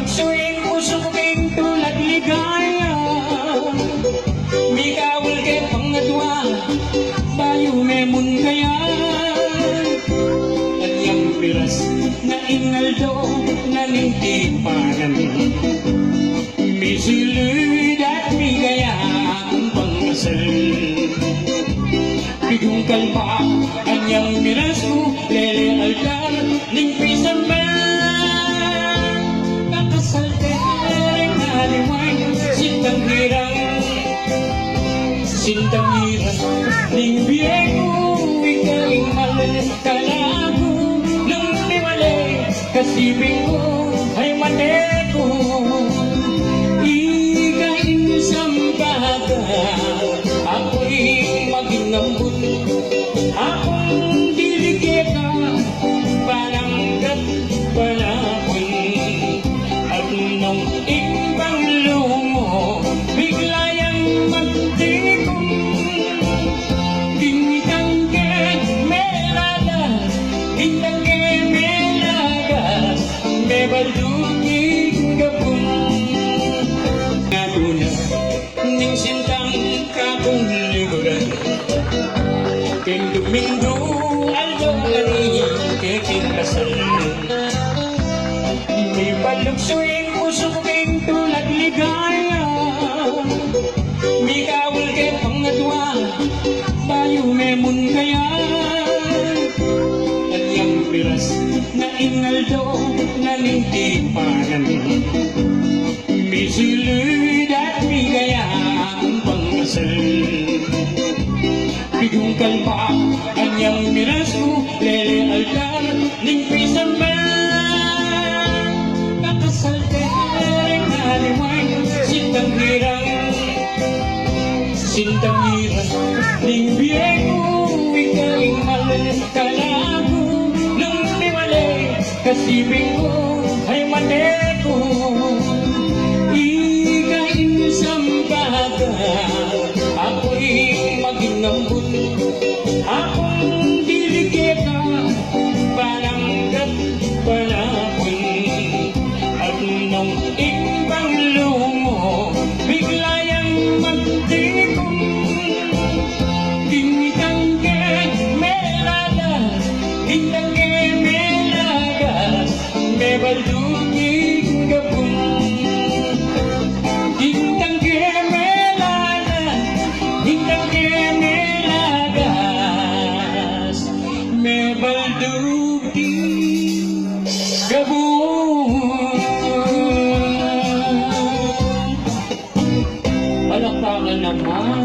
baluksuin puso ko king tulad ligaya. May kawal kay pangatwa, bayo memon kaya. Kanyang piras na ingaldo na nintiparan. May silid at may gaya ang pangasal. Bigong kalpa, kanyang miras ko, lele altar, ning pisan ba? Kakasalte, kaliway, sintang hirang, ning biyego, ikaling malan, kalago, nang liwalay, kasibing ko, ay mateko. Ikain sambaga, ako'y maging ngambun, akong diligeta, parang kat-palapon. At nung ibang lumo, bigla yang magtikom. Gintangke meladas, gintangke meladas, may balunging gabon. Naguna, ning sintang kakong liguran, ken Domingo aldo ani keking kasal. May baluksuin puso ko king tulad ligaya. May kawal kay pangatwa, bayo memon kaya. Kanyang piras na ingaldo na nintiparan. May silid at may gaya ang pangasal. Bigong kalpa, kanyang miras ko, lele altar, ning pisan ba? Kakasalte, kaliway, sintang hirang, ning biyego, ikaling malan, kalago, nang liwalay, kasibing ko, ay mateko. Ikain sambaga, ako'y maging ngambun, akong diligeta, parang kat-palapon. At nung ibang lumo, bigla yang magtikom. Gintangke meladas, gintangke meladas, may balunging gabon. Gintangke meladas, gintangke meladas, may balunging gabon. Palakpakan naman.